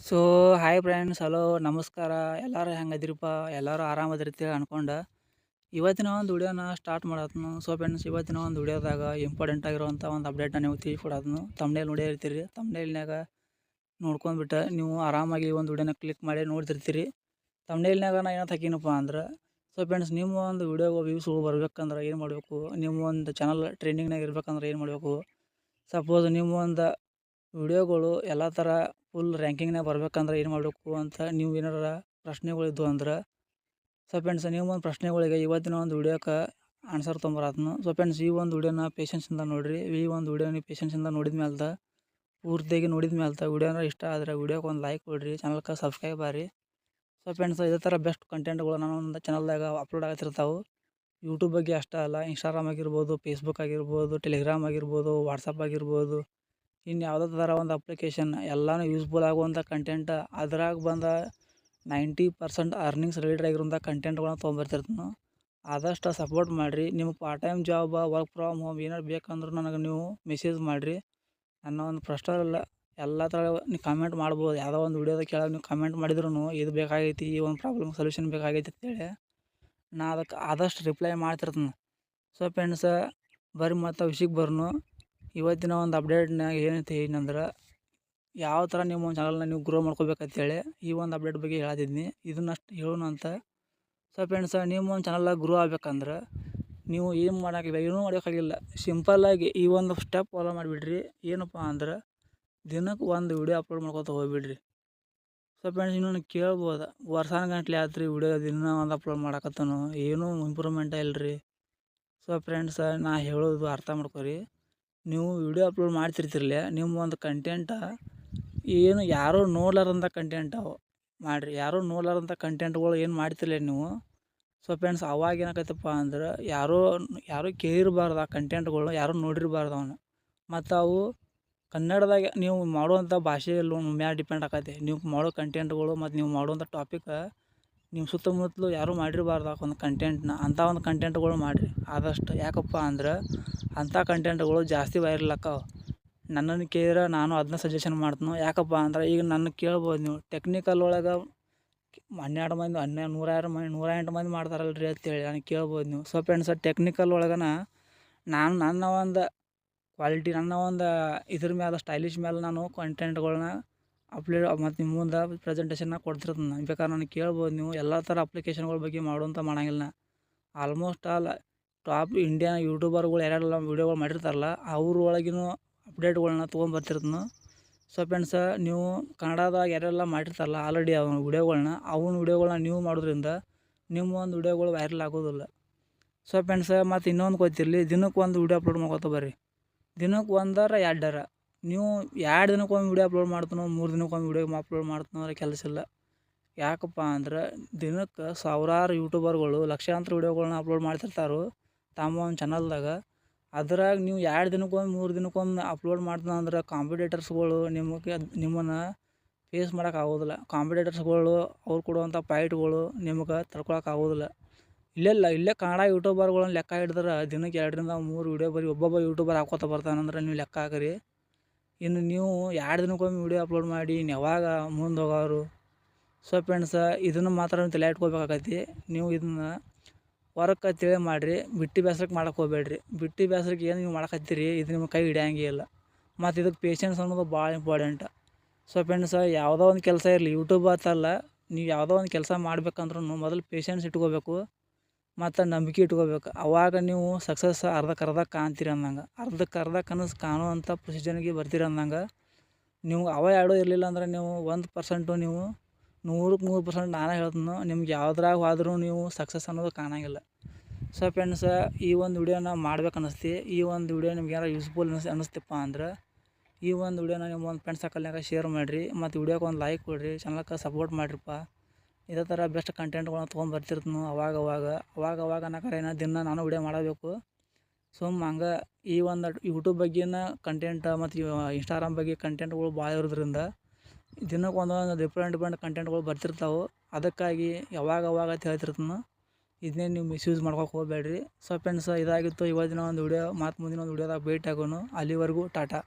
So hi friends, hello, ನಮಸ್ಕಾರ. ಎಲ್ಲರೂ ಹೆಂಗದಿರಪ್ಪ? ಎಲ್ಲರೂ ಆರಾಮದಿರ್ತೀವಿ ಅನ್ಕೊಂಡು ಇವತ್ತಿನ ಒಂದು ವಿಡಿಯೋನ ಸ್ಟಾರ್ಟ್ ಮಾಡತ್ನು. ಸೊ ಫ್ರೆಂಡ್ಸ್, ಇವತ್ತಿನ ಒಂದು ವಿಡಿಯೋದಾಗ ಇಂಪಾರ್ಟೆಂಟ್ ಆಗಿರುವಂಥ ಒಂದು ಅಪ್ಡೇಟ್ನ ನೀವು ತಿಳಿಸ್ಕೊಡತ್ನು. ತಮ್ನೇಲ್ ನೋಡಿರ್ತೀರಿ. ತಮ್ನೇಲ್ನಾಗ ನೋಡ್ಕೊಂಡ್ಬಿಟ್ಟು ನೀವು ಆರಾಮಾಗಿ ಒಂದು ವಿಡಿಯೋನ ಕ್ಲಿಕ್ ಮಾಡಿ ನೋಡ್ತಿರ್ತೀರಿ. ತಮ್ನೇಲ್ನಾಗ ನಾ ಏನಂತ ಹಾಕಿನಪ್ಪ ಅಂದ್ರೆ, ಸೊ ಫ್ರೆಂಡ್ಸ್, ನಿಮ್ಮ ಒಂದು ವಿಡಿಯೋಗೆ ವ್ಯೂಸ್ಗಳು ಬರ್ಬೇಕಂದ್ರೆ ಏನು ಮಾಡಬೇಕು? ನಿಮ್ಮ ಒಂದು ಚಾನಲ್ ಟ್ರೆಂಡಿಂಗ್ನಾಗ ಇರ್ಬೇಕಂದ್ರೆ ಏನು ಮಾಡಬೇಕು? ಸಪೋಸ್ ನಿಮ್ಮ ಒಂದು ವಿಡಿಯೋಗಳು ಎಲ್ಲ ಥರ ಫುಲ್ ರ್ಯಾಂಕಿಂಗ್ನಾಗ ಬರ್ಬೇಕಂದ್ರೆ ಏನು ಮಾಡಬೇಕು ಅಂತ ನೀವು ಏನಾರ ಪ್ರಶ್ನೆಗಳಿದ್ದು ಅಂದ್ರೆ, ಸೊ ಫ್ರೆಂಡ್ಸ್, ನೀವು ಒಂದು ಪ್ರಶ್ನೆಗಳಿಗೆ ಇವತ್ತಿನ ಒಂದು ವಿಡಿಯೋಕ್ಕೆ ಆನ್ಸರ್ ತೊಂಬರತ್ನು. ಸೊ ಫ್ರೆಂಡ್ಸ್, ಈ ಒಂದು ವಿಡಿಯೋನ ಪೇಷನ್ಸಿಂದ ನೋಡಿರಿ. ಈ ಒಂದು ವಿಡಿಯೋ ನೀವು ಪೇಷನ್ಸಿಂದ ನೋಡಿದ ಮೇಲೆ ಪೂರ್ತಿಯಾಗಿ ನೋಡಿದ ಮೇಲೆ ವಿಡಿಯೋನ ಇಷ್ಟ ಆದರೆ ವಿಡಿಯೋಗೆ ಒಂದು ಲೈಕ್ ಕೊಡಿರಿ, ಚಾನಲ್ಗೆ ಸಬ್ಸ್ಕ್ರೈಬ್ ಆಗಿರಿ. ಸೊ ಫ್ರೆಂಡ್ಸ್, ಇದೇ ಥರ ಬೆಸ್ಟ್ ಕಂಟೆಂಟ್ಗಳು ನಾನು ಒಂದು ಚಾನಲ್ದಾಗ ಅಪ್ಲೋಡ್ ಆಗ್ತಿರ್ತಾವೆ. ಯೂಟ್ಯೂಬ್ ಬಗ್ಗೆ ಅಷ್ಟೇ ಅಲ್ಲ, ಇನ್ಸ್ಟಾಗ್ರಾಮ್ ಆಗಿರ್ಬೋದು, ಫೇಸ್ಬುಕ್ ಆಗಿರ್ಬೋದು, ಟೆಲಿಗ್ರಾಮ್ ಆಗಿರ್ಬೋದು, ವಾಟ್ಸಪ್ ಆಗಿರ್ಬೋದು, ಇನ್ನು ಯಾವುದೇ ಥರ ಒಂದು ಅಪ್ಲಿಕೇಶನ್ ಎಲ್ಲನೂ ಯೂಸ್ಫುಲ್ ಆಗುವಂಥ ಕಂಟೆಂಟ್, ಅದ್ರಾಗ ಬಂದ 90% ಅರ್ನಿಂಗ್ಸ್ ರಿಲೇಟೆಡ್ ಆಗಿರುವಂಥ ಕಂಟೆಂಟ್ಗಳನ್ನ ತೊಗೊಂಬರ್ತಿರ್ತೀನಿ. ಆದಷ್ಟು ಸಪೋರ್ಟ್ ಮಾಡಿರಿ. ನಿಮ್ಗೆ part time job, work from home ಏನಾರು ಬೇಕಂದ್ರೆ ನನಗೆ ನೀವು ಮೆಸೇಜ್ ಮಾಡಿರಿ. ನನ್ನ ಒಂದು ಪ್ರಶ್ನೆಲ್ಲ ಎಲ್ಲ ಥರ ನೀವು ಕಮೆಂಟ್ ಮಾಡ್ಬೋದು. ಯಾವುದೋ ಒಂದು ವಿಡಿಯೋದ ಕೆಳಗೆ ನೀವು ಕಮೆಂಟ್ ಮಾಡಿದ್ರು ಇದು ಬೇಕಾಗೈತಿ, ಈ ಒಂದು ಪ್ರಾಬ್ಲಮ್ ಸೊಲ್ಯೂಷನ್ ಬೇಕಾಗೈತಿ ಅಂತೇಳಿ ನಾ ಅದಕ್ಕೆ ಆದಷ್ಟು ರಿಪ್ಲೈ ಮಾಡ್ತಿರ್ತೀನಿ. ಸೊ ಫ್ರೆಂಡ್ಸ್, ಬರ್ರಿ ಮತ್ತು ವಿಷಯಕ್ಕೆ ಬರ್ನು. ಇವತ್ತಿನ ಒಂದು ಅಪ್ಡೇಟ್ನಾಗ ಏನೈತಿ ಏನಂದ್ರೆ, ಯಾವ ಥರ ನಿಮ್ಮ ಒಂದು ಚಾನಲ್ನ ನೀವು ಗ್ರೋ ಮಾಡ್ಕೋಬೇಕಂತೇಳಿ ಈ ಒಂದು ಅಪ್ಡೇಟ್ ಬಗ್ಗೆ ಹೇಳತ್ತಿದ್ನಿ. ಇದನ್ನಷ್ಟು ಹೇಳೋಣ ಅಂತ. ಸೊ ಫ್ರೆಂಡ್ಸ್, ನಿಮ್ಮ ಒಂದು ಚಾನಲ್ನಾಗ ಗ್ರೋ ಆಗ್ಬೇಕಂದ್ರೆ ನೀವು ಏನು ಮಾಡೋಕ್ಕಿಲ್ಲ, ಏನೂ ಮಾಡೋಕ್ಕಾಗಿಲ್ಲ. ಸಿಂಪಲ್ಲಾಗಿ ಈ ಒಂದು ಸ್ಟೆಪ್ ಫಾಲೋ ಮಾಡಿಬಿಡ್ರಿ. ಏನಪ್ಪ ಅಂದ್ರೆ, ದಿನಕ್ಕೆ ಒಂದು ವಿಡಿಯೋ ಅಪ್ಲೋಡ್ ಮಾಡ್ಕೊತ ಹೋಗ್ಬಿಡ್ರಿ. ಸೊ ಫ್ರೆಂಡ್ಸ್, ಇನ್ನೊಂದು ಕೇಳ್ಬೋದು, ವರ್ಷಾನುಗಟ್ಲೆ ಆತ್ರಿ ವಿಡಿಯೋ ದಿನ ಒಂದು ಅಪ್ಲೋಡ್ ಮಾಡಕತ್ತಾನು, ಏನೂ ಇಂಪ್ರೂವ್ಮೆಂಟ ಇಲ್ಲರಿ. ಸೊ ಫ್ರೆಂಡ್ಸ್, ನಾ ಹೇಳೋದು ಅರ್ಥ ಮಾಡ್ಕೊರಿ. ನೀವು ವಿಡಿಯೋ ಅಪ್ಲೋಡ್ ಮಾಡ್ತಿರ್ತಿರಲ್ಲ, ನಿಮ್ಮ ಒಂದು ಕಂಟೆಂಟ ಏನು ಯಾರೂ ನೋಡ್ಲಾರಂಥ ಕಂಟೆಂಟ್ ಅವು ಮಾಡಿರಿ. ಯಾರೂ ನೋಡ್ಲಾರಂಥ ಕಂಟೆಂಟ್ಗಳು ಏನು ಮಾಡ್ತಿರಲ್ಲ ನೀವು. ಸೊ ಫ್ರೆಂಡ್ಸ್, ಅವಾಗ ಏನಾಕೈತಪ್ಪ ಅಂದ್ರೆ, ಯಾರೂ ಕೇಳಿರಬಾರ್ದು ಆ ಕಂಟೆಂಟ್ಗಳು, ಯಾರೂ ನೋಡಿರಬಾರ್ದು ಅವನ್ನ. ಮತ್ತು ಅವು ಕನ್ನಡದಾಗ ನೀವು ಮಾಡುವಂಥ ಭಾಷೆಯಲ್ಲಿ ಮ್ಯಾಲ ಡಿಪೆಂಡ್ ಆಕೈತಿ. ನೀವು ಮಾಡೋ ಕಂಟೆಂಟ್ಗಳು ಮತ್ತು ನೀವು ಮಾಡುವಂಥ ಟಾಪಿಕ್ ನಿಮ್ಮ ಸುತ್ತಮುತ್ತಲು ಯಾರೂ ಮಾಡಿರಬಾರ್ದು ಆ ಒಂದು ಕಂಟೆಂಟ್ನ. ಅಂಥ ಒಂದು ಕಂಟೆಂಟ್ಗಳು ಮಾಡಿರಿ ಆದಷ್ಟು. ಯಾಕಪ್ಪ ಅಂದ್ರೆ, ಅಂಥ ಕಂಟೆಂಟ್ಗಳು ಜಾಸ್ತಿ ವೈರಲ್ ಆಕ್ಕಾವ. ನನ್ನನ್ನು ಕೇಳಿದ್ರೆ ನಾನು ಅದನ್ನ ಸಜೆಷನ್ ಮಾಡ್ತೀನಿ. ಯಾಕಪ್ಪ ಅಂದ್ರೆ, ಈಗ ನನ್ನ ಕೇಳ್ಬೋದು ನೀವು, ಟೆಕ್ನಿಕಲ್ ಒಳಗೆ 12 ಮಂದಿ 108 ಮಂದಿ ಮಾಡ್ತಾರಲ್ರಿ ಅಂತೇಳಿ ನನಗೆ ಕೇಳ್ಬೋದು ನೀವು. ಸೊ ಫ್ರೆಂಡ್ಸ್, ಟೆಕ್ನಿಕಲ್ ಒಳಗನ ನಾನು ನನ್ನ ಒಂದು ಕ್ವಾಲಿಟಿ, ನನ್ನ ಒಂದು ಇದ್ರ ಮೇಲೆ ಸ್ಟೈಲಿಶ್ ಮೇಲೆ ನಾನು ಕಂಟೆಂಟ್ಗಳನ್ನ ಅಪ್ಲೋಡ್ ಮತ್ತು ನಿಮ್ಮ ಮುಂದೆ ಪ್ರೆಸೆಂಟೇಷನ್ನ ಕೊಡ್ತಿರ್ತೀನಿ. ಬೇಕಾದ್ರೆ ನನಗೆ ಕೇಳ್ಬೋದು ನೀವು. ಎಲ್ಲ ಥರ ಅಪ್ಲಿಕೇಶನ್ಗಳ ಬಗ್ಗೆ ಮಾಡುವಂಥ ಮಾಡಂಗಿಲ್ಲ. ಆಲ್ಮೋಸ್ಟ್ ಆಲ್ ಟಾಪ್ ಇಂಡಿಯನ್ ಯೂಟ್ಯೂಬರ್ಗಳು ಯಾರ್ಯಾರೆಲ್ಲ ವೀಡಿಯೋಗಳು ಮಾಡಿರ್ತಾರಲ್ಲ ಅವ್ರ ಒಳಗಿನ ಅಪ್ಡೇಟ್ಗಳನ್ನ ತೊಗೊಂಬರ್ತಿರ್ತೀನಿ. ಸೊ ಫ್ರೆಂಡ್ಸ್, ನೀವು ಕನ್ನಡದಾಗ ಯಾರೆಲ್ಲ ಮಾಡಿರ್ತಾರಲ್ಲ ಆಲ್ರೆಡಿ ಅವನ ವಿಡಿಯೋಗಳನ್ನ ನೀವು ಮಾಡೋದ್ರಿಂದ ನಿಮ್ಮ ಒಂದು ವಿಡಿಯೋಗಳು ವೈರಲ್ ಆಗೋದಿಲ್ಲ. ಸೊ ಫ್ರೆಂಡ್ಸ್, ಮತ್ತು ಇನ್ನೊಂದು ಗೊತ್ತಿರಲಿ, ದಿನಕ್ಕೆ ಒಂದು ವಿಡಿಯೋ ಅಪ್ಲೋಡ್ ಮಾಡ್ಕೊತ ಬರ್ರಿ. ದಿನಕ್ಕೆ ಒಂದರ ಎರಡರ ನೀವು 2 ದಿನಕ್ಕೊಮ್ಮೆ ವಿಡಿಯೋ ಅಪ್ಲೋಡ್ ಮಾಡ್ತಾನೋ, 3 ದಿನಕ್ಕೊಮ್ಮೆ ವಿಡಿಯೋ ಅಪ್ಲೋಡ್ ಮಾಡ್ತಾನೋ ಅಂದ್ರೆ ಕೆಲಸ ಇಲ್ಲ. ಯಾಕಪ್ಪ ಅಂದ್ರೆ, ದಿನಕ್ಕೆ ಸಾವಿರಾರು ಯೂಟ್ಯೂಬರ್ಗಳು ಲಕ್ಷಾಂತರ ವಿಡಿಯೋಗಳನ್ನ ಅಪ್ಲೋಡ್ ಮಾಡ್ತಿರ್ತಾರೋ ತಮ್ಮ ಒಂದು ಚಾನಲ್ದಾಗ. ಅದ್ರಾಗ ನೀವು 2 ದಿನಕ್ಕೊಮ್ಮೆ 3 ದಿನಕ್ಕೊಮ್ಮೆ ಅಪ್ಲೋಡ್ ಮಾಡ್ತಾನಂದ್ರೆ ಕಾಂಪಿಟೇಟರ್ಸ್ಗಳು ನಿಮ್ಮನ್ನು ಫೇಸ್ ಮಾಡೋಕ್ಕಾಗೋದಿಲ್ಲ. ಕಾಂಪಿಟೇಟರ್ಸ್ಗಳು ಅವ್ರು ಕೊಡುವಂಥ ಫೈಟ್ಗಳು ನಿಮ್ಗೆ ತಡ್ಕೊಳಕ್ಕಾಗೋದಿಲ್ಲ. ಇಲ್ಲೇ ಕನ್ನಡ ಯೂಟ್ಯೂಬರ್ಗಳನ್ನ ಲೆಕ್ಕ ಹಿಡಿದ್ರೆ ದಿನಕ್ಕೆ 2 ರಿಂದ 3 ವಿಡಿಯೋ ಬರೀ ಒಬ್ಬೊಬ್ಬ ಯೂಟ್ಯೂಬರ್ ಹಾಕೋತ ಬರ್ತಾನಂದ್ರೆ ನೀವು ಲೆಕ್ಕ ಹಾಕಿರಿ. ಇನ್ನು ನೀವು 2 ದಿನಕ್ಕೊಮ್ಮೆ ವಿಡಿಯೋ ಅಪ್ಲೋಡ್ ಮಾಡಿ ಇನ್ನು ಯಾವಾಗ ಮುಂದೆ ಹೋಗೋರು? ಸೊ ಫ್ರೆಂಡ್ಸ್, ಇದನ್ನು ಮಾತ್ರ ನೀವು ತಲೆ ಇಟ್ಕೋಬೇಕಾಗೈತಿ. ನೀವು ಇದನ್ನು ವರ್ಕ್ ಅಂತೇಳಿ ಮಾಡಿರಿ, ಬಿಟ್ಟು ಬೇಸರಕ್ಕೆ ಮಾಡಕ್ಕೆ ಹೋಗ್ಬೇಡ್ರಿ. ಬಿಟ್ಟು ಬೇಸರಕ್ಕೆ ಏನು ನೀವು ಮಾಡಕತ್ತೀರಿ, ಇದು ನಿಮ್ಮ ಕೈ ಹಿಡಿಯಂಗೇ ಇಲ್ಲ. ಮತ್ತು ಇದಕ್ಕೆ ಪೇಷನ್ಸ್ ಅನ್ನೋದು ಭಾಳ ಇಂಪಾರ್ಟೆಂಟ್. ಸೊ ಫ್ರೆಂಡ್ಸ್, ಯಾವುದೋ ಒಂದು ಕೆಲಸ ಇರಲಿ, ಯೂಟ್ಯೂಬ್ ಅಂತಲ್ಲ, ನೀವು ಯಾವುದೋ ಒಂದು ಕೆಲಸ ಮಾಡ್ಬೇಕಂದ್ರೂ ಮೊದಲು ಪೇಷನ್ಸ್ ಇಟ್ಕೋಬೇಕು ಮತ್ತು ನಂಬಿಕೆ ಇಟ್ಕೋಬೇಕು. ಆವಾಗ ನೀವು ಸಕ್ಸಸ್ ಅರ್ಧಕ್ಕರ್ಧ ಕಾಣ್ತೀರಿ ಅಂದಂಗೆ. ಅರ್ಧಕ್ಕರ್ಧ ಕನಸು ಕಾಣುವಂಥ ಪೊಸಿಷನ್ಗೆ ಬರ್ತೀರಿ ಅಂದಂಗೆ. ನೀವು ಅವ ಎರಡೂ ಇರಲಿಲ್ಲ ಅಂದ್ರೆ ನೀವು 1% ನೀವು 100ಕ್ಕೆ 100% ನಾನೇ ಹೇಳ್ತೀನಿ, ನಿಮ್ಗೆ ಯಾವ್ದ್ರಾಗ ಹೋದ್ರೂ ನೀವು ಸಕ್ಸಸ್ ಅನ್ನೋದು ಕಾಣಂಗಿಲ್ಲ. ಸೊ ಫ್ರೆಂಡ್ಸ್, ಈ ಒಂದು ವಿಡಿಯೋನ ಮಾಡ್ಬೇಕು ಅನ್ನಿಸ್ತಿ. ಈ ಒಂದು ವಿಡಿಯೋ ನಿಮ್ಗೆ ಏನಾರು ಯೂಸ್ಫುಲ್ ಅನ್ನಿಸ್ತಪ್ಪ ಅಂದ್ರೆ ಈ ಒಂದು ವಿಡಿಯೋನ ನಿಮ್ಮ ಒಂದು ಫ್ರೆಂಡ್ಸ್ ಸರ್ಕಲ್ನಾಗ ಶೇರ್ ಮಾಡಿರಿ ಮತ್ತು ವಿಡಿಯೋಗೆ ಒಂದು ಲೈಕ್ ಕೊಡಿರಿ, ಚಾನಲ್ಗೆ ಸಪೋರ್ಟ್ ಮಾಡಿರಿಪ್ಪ. ಇದೇ ಥರ ಬೆಸ್ಟ್ ಕಂಟೆಂಟ್ಗಳನ್ನ ತೊಗೊಂಬರ್ತಿರ್ತೀನಿ ಅವಾಗ ಅನ್ನೋಕರೇನ ದಿನ ನಾನು ವಿಡಿಯೋ ಮಾಡಬೇಕು. ಹಂಗೆ ಈ ಒಂದು ಯೂಟ್ಯೂಬ್ ಬಗ್ಗೆನ ಕಂಟೆಂಟ್ ಮತ್ತು ಇನ್ಸ್ಟಾಗ್ರಾಮ್ ಬಗ್ಗೆ ಕಂಟೆಂಟ್ಗಳು ಭಾಳ ಇರೋದ್ರಿಂದ ದಿನಕ್ಕೆ ಒಂದೊಂದು ಡಿಫ್ರೆಂಟ್ ಕಂಟೆಂಟ್ಗಳು ಬರ್ತಿರ್ತಾವೆ. ಅದಕ್ಕಾಗಿ ಯಾವಾಗ ಅಂತ ಹೇಳ್ತಿರ್ತೀನಿ. ಇದನ್ನೇ ನೀವು ಮಿಸ್ಯೂಸ್ ಮಾಡ್ಕೊಕ್ಕೆ ಹೋಗಬೇಡ್ರಿ. ಸೊ ಫ್ರೆಂಡ್ಸ್, ಇದಾಗಿತ್ತು ಇವತ್ತಿನ ಒಂದು ವಿಡಿಯೋ. ಮತ್ತು ಮುಂದಿನ ಒಂದು ವಿಡಿಯೋದಾಗ ಭೇಟಿ ಆಗೋಣ. ಅಲ್ಲಿವರೆಗೂ ಟಾಟಾ.